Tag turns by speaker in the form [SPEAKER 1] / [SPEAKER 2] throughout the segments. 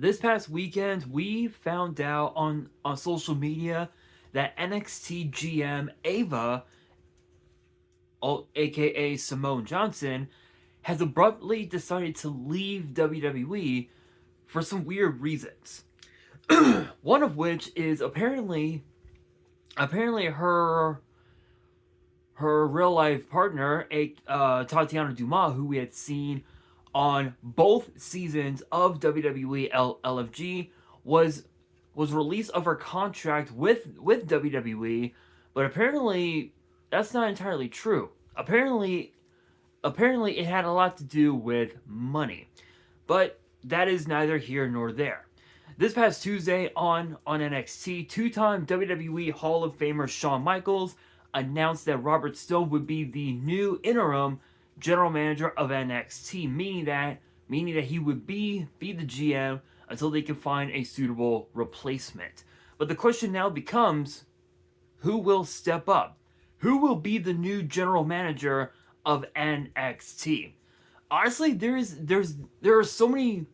[SPEAKER 1] this past weekend, we found out on social media that NXT GM Ava, aka Simone Johnson, has abruptly decided to leave WWE for some weird reasons. One of which is apparently her real life partner, Tatiana Dumas, who we had seen on both seasons of WWE LFG, was released of her contract with WWE, but apparently that's not entirely true. Apparently it had a lot to do with money, but that is neither here nor there. This past Tuesday on NXT, two-time WWE Hall of Famer Shawn Michaels announced that Robert Stone would be the new interim general manager of NXT, meaning that he would be the GM until they can find a suitable replacement. But the question now becomes, who will step up? Who will be the new general manager of NXT? Honestly, there are so many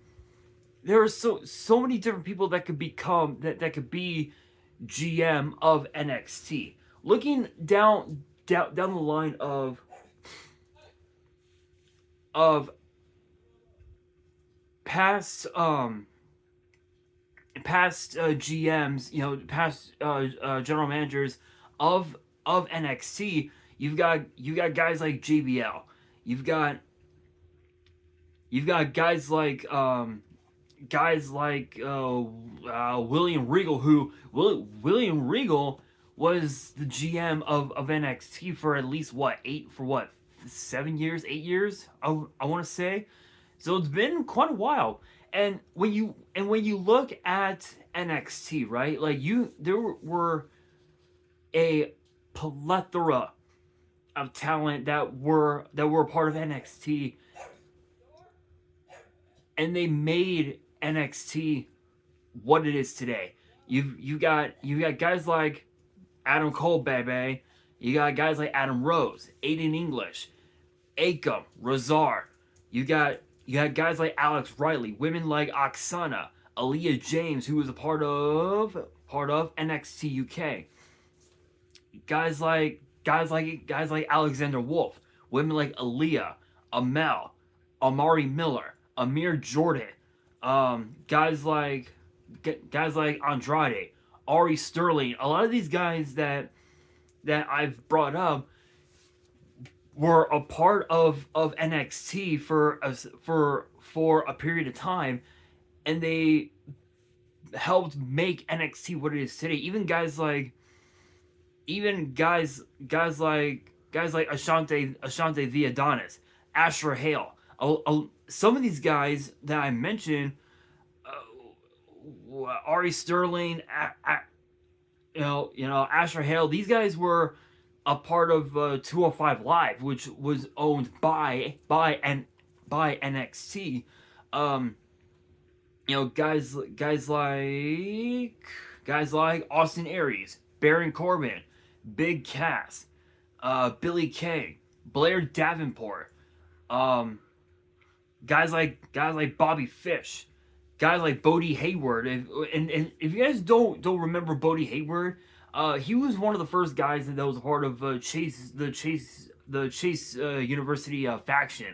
[SPEAKER 1] different people that could become that could be GM of NXT. Looking down the line of past GMs, past general managers of NXT, you've got guys like JBL. You've got guys like William Regal, who William Regal was the GM of NXT for at least 7 years, 8 years, I want to say. So it's been quite a while. And when you look at NXT, right, like there were a plethora of talent that were a part of NXT, and they made NXT what it is today. You got guys like Adam Cole, baby. You got guys like Adam Rose, Aiden English, Akam, Razar. You got guys like Alex Riley, women like Oksana, Aaliyah James, who was a part of NXT UK. Guys like Alexander Wolf, women like Aaliyah, Amel, Amari Miller, Amir Jordan, guys like Andrade, Ari Sterling. A lot of these guys that I've brought up were a part of NXT for a period of time, and they helped make NXT what it is today. Even guys like Ashante the Adonis, Asher Hale. Some of these guys that I mentioned, Ari Sterling, Asher Hale. These guys were a part of 205 Live, which was owned by NXT. Guys like Austin Aries, Baron Corbin, Big Cass, Billy Kay, Blair Davenport, guys like Bobby Fish, guys like Bodie Hayward. And if you guys don't remember Bodie Hayward, he was one of the first guys that was a part of Chase University faction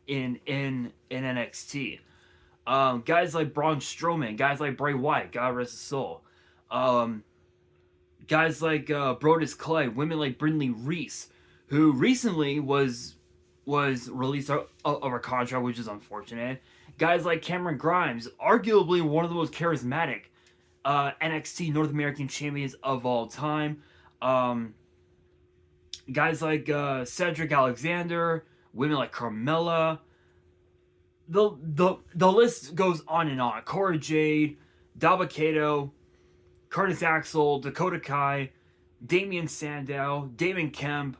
[SPEAKER 1] in NXT. Guys like Braun Strowman, guys like Bray Wyatt, God rest his soul. Guys like Brodus Clay, women like Brindley Reese, who recently was released of her contract, which is unfortunate. Guys like Cameron Grimes, arguably one of the most charismatic NXT North American champions of all time. Guys like Cedric Alexander, women like Carmella. The list goes on and on. Cora Jade, Dabba-Kato, Curtis Axel, Dakota Kai, Damian Sandow, Damon Kemp,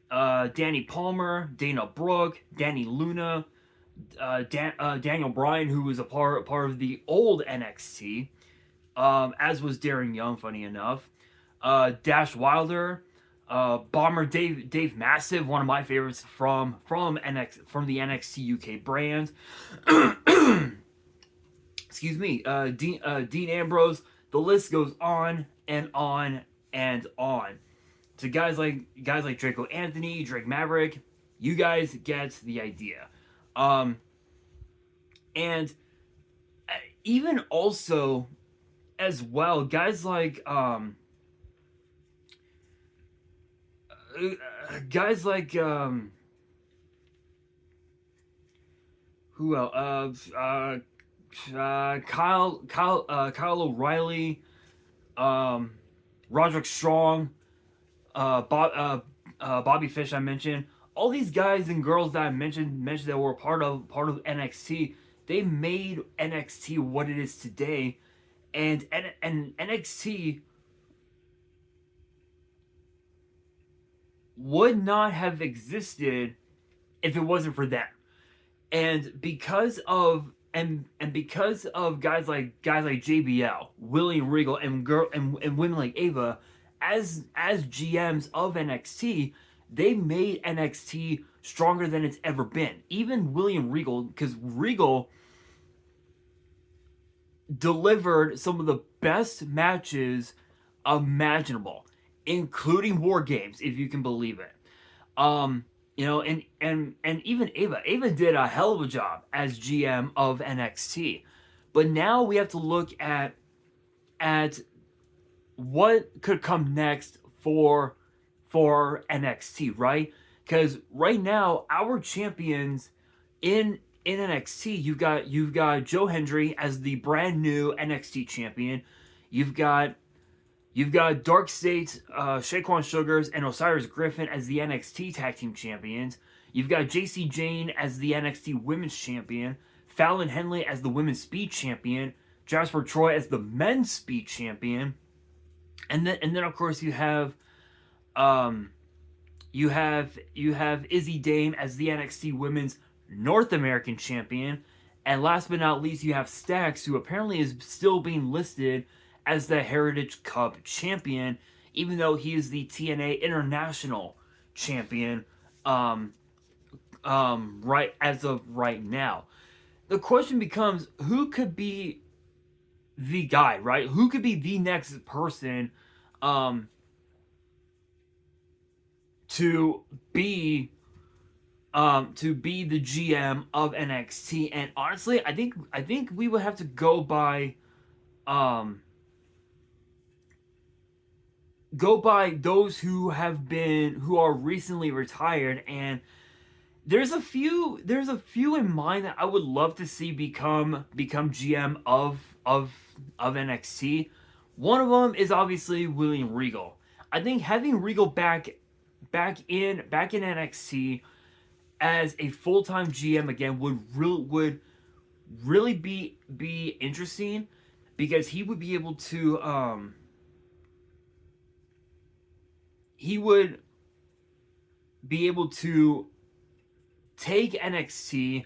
[SPEAKER 1] Danny Palmer, Dana Brooke, Danny Luna, Daniel Bryan, who was a part of the old NXT, as was Darren Young, funny enough, Dash Wilder, Bomber Dave Massive, one of my favorites from the NXT UK brand. excuse me, Dean Ambrose. The list goes on and on and on. To guys like Draco Anthony, Drake Maverick, you guys get the idea. Um, and even also as well, guys like who else? Kyle O'Reilly, um, Roderick Strong, Bobby Fish. I mentioned all these guys and girls that I mentioned that were part of NXT. They made NXT what it is today, and NXT would not have existed if it wasn't for them. And because of guys like JBL, William Regal, and women like Ava, as GMs of NXT, they made NXT stronger than it's ever been. Even William Regal, because Regal delivered some of the best matches imaginable, including War Games, if you can believe it. Um, and even Ava did a hell of a job as GM of NXT. But now we have to look at what could come next for NXT, right? Because right now our champions in NXT, you've got Joe Hendry as the brand new NXT champion. You've got You've got Dark State, Shaquan Sugars, and Osiris Griffin as the NXT Tag Team Champions. You've got JC Jane as the NXT Women's Champion. Fallon Henley as the Women's Speed Champion. Jasper Troy as the Men's Speed Champion. And then of course um you have Izzy Dame as the NXT Women's North American Champion. And last but not least, you have Stax, who apparently is still being listed as the Heritage Cup champion, even though he is the TNA International champion, right as of right now. The question becomes, who could be the guy, right? Who could be the next person, um, to be the GM of NXT? And honestly, I think we would have to um go by those who are recently retired, and there's a few in mind that I would love to see become GM of NXT. One of them is obviously William Regal. I think having Regal back in NXT as a full-time GM again would really be interesting, because he would be able to take NXT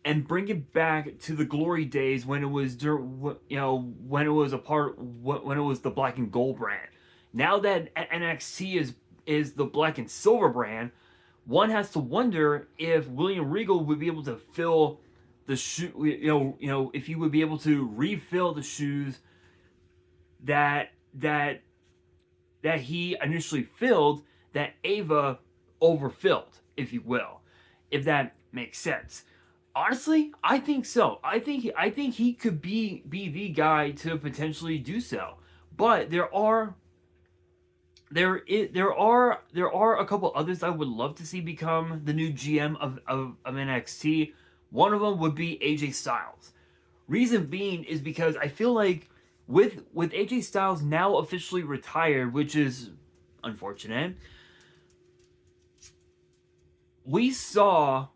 [SPEAKER 1] and bring it back to the glory days when it was when it was when it was the black and gold brand. Now that NXT is the black and silver brand, one has to wonder if William Regal would be able to fill the shoe, if he would be able to refill the shoes that that that he initially filled, that Ava overfilled, if you will, if that makes sense. Honestly, I think so. I think he could be the guy to potentially do so. But there are a couple others I would love to see become the new GM of NXT. One of them would be AJ Styles. Reason being is because I feel like with AJ Styles now officially retired, which is unfortunate, we saw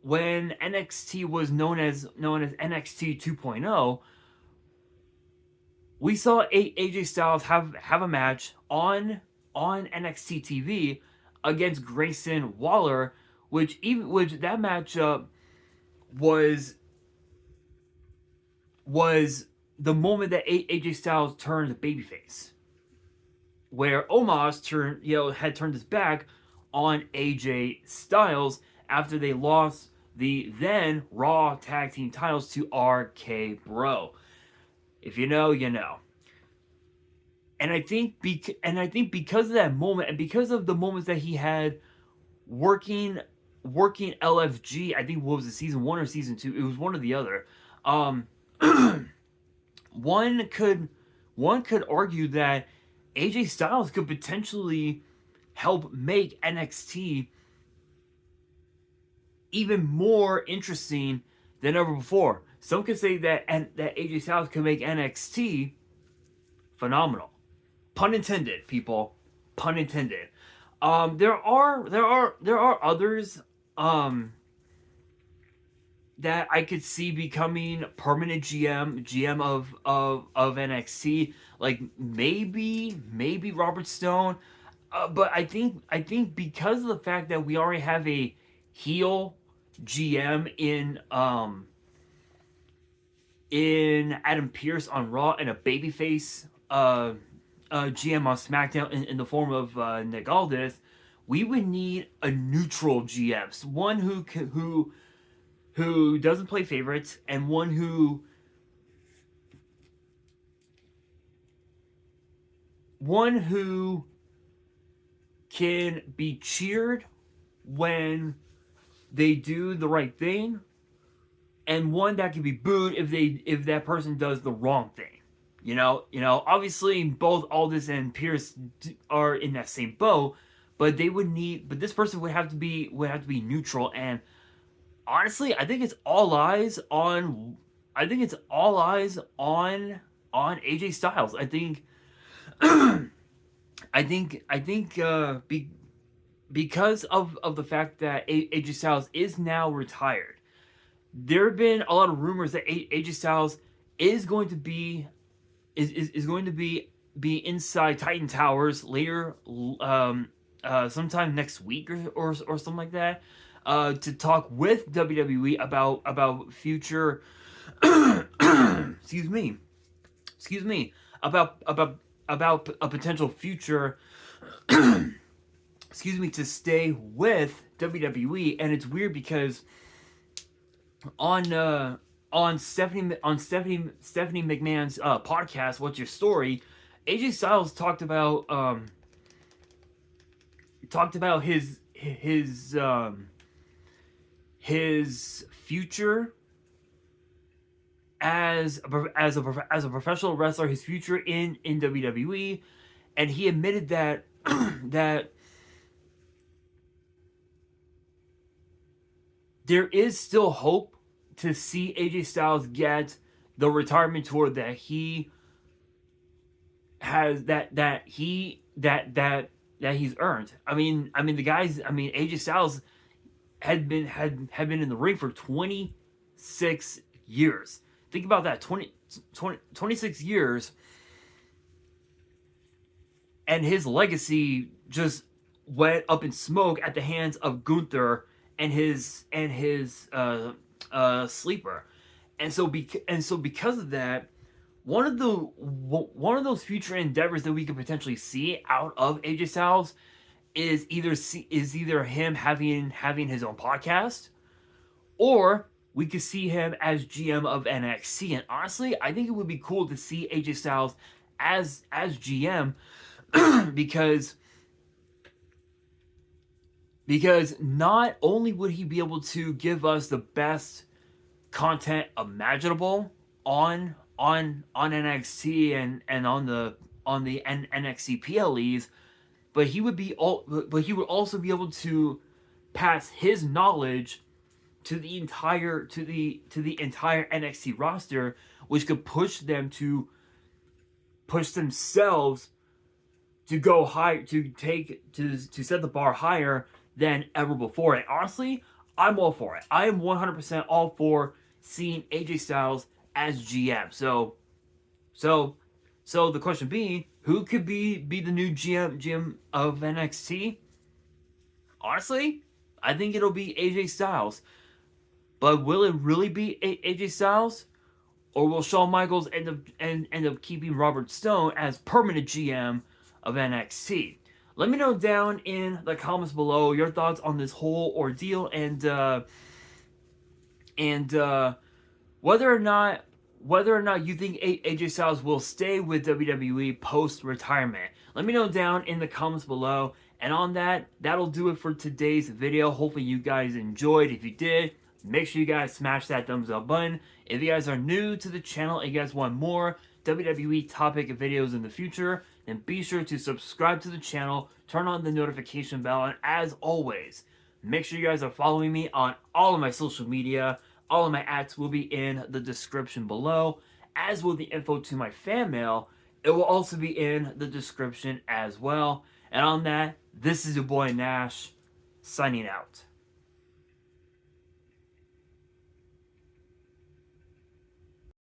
[SPEAKER 1] when NXT was known as NXT 2.0, we saw AJ Styles have a match on NXT TV against Grayson Waller, which that matchup was the moment that AJ Styles turned babyface, where Omos had turned his back on AJ Styles after they lost the then Raw Tag Team titles to RK Bro. If you know, you know. And I think because of that moment, and because of the moments that he had working LFG, I think what was it, season 1 or season 2? It was one or the other. Um, one could argue that AJ Styles could potentially help make NXT even more interesting than ever before. Some could say that AJ Styles could make NXT phenomenal. Pun intended, people. Pun intended. There are others that I could see becoming permanent GM of NXT, like maybe Robert Stone, but I think because of the fact that we already have a heel GM in Adam Pearce on Raw and a babyface GM on SmackDown in the form of Nick Aldis, we would need a neutral GM, one who doesn't play favorites, and one who can be cheered when they do the right thing, and one that can be booed if that person does the wrong thing. You know, obviously both Aldis and Pierce are in that same boat, but this person would have to be neutral. And honestly, I think it's all eyes on AJ Styles. Because of the fact that AJ Styles is now retired, there have been a lot of rumors that AJ Styles is going to be inside Titan Towers later, sometime next week or something like that, to talk with WWE about future excuse me about a potential future to stay with WWE. And it's weird because on Stephanie McMahon's podcast, What's Your Story, AJ Styles talked about his future as a professional wrestler, his future in WWE, and he admitted that that there is still hope to see AJ Styles get the retirement tour that he has he's earned. I mean the guys. I mean AJ Styles had been in the ring for 26 years. Think about that, 26 years, and his legacy just went up in smoke at the hands of Gunther and his sleeper. And so because of that, one of those future endeavors that we could potentially see out of AJ Styles is either him having his own podcast, or we could see him as GM of NXT. And honestly, I think it would be cool to see AJ Styles as GM because not only would he be able to give us the best content imaginable on NXT and on the NXT PLEs, but he would also be able to pass his knowledge to the entire NXT roster, which could push themselves to go high, to set the bar higher than ever before. And honestly, I'm all for it. I am 100% all for seeing AJ Styles as GM. So the question being, who could be the new GM of NXT? Honestly, I think it'll be AJ Styles. But will it really be AJ Styles, or will Shawn Michaels end up keeping Robert Stone as permanent GM of NXT? Let me know down in the comments below your thoughts on this whole ordeal, and And whether or not you think AJ Styles will stay with WWE post retirement, let me know down in the comments below. And on that, that'll do it for today's video. Hopefully you guys enjoyed. If you did, make sure you guys smash that thumbs up button. If you guys are new to the channel and you guys want more WWE topic videos in the future, then be sure to subscribe to the channel, turn on the notification bell, and as always, make sure you guys are following me on all of my social media. All of my ads will be in the description below, as will the info to my fan mail. It will also be in the description as well. And on that, this is your boy Nash, signing out.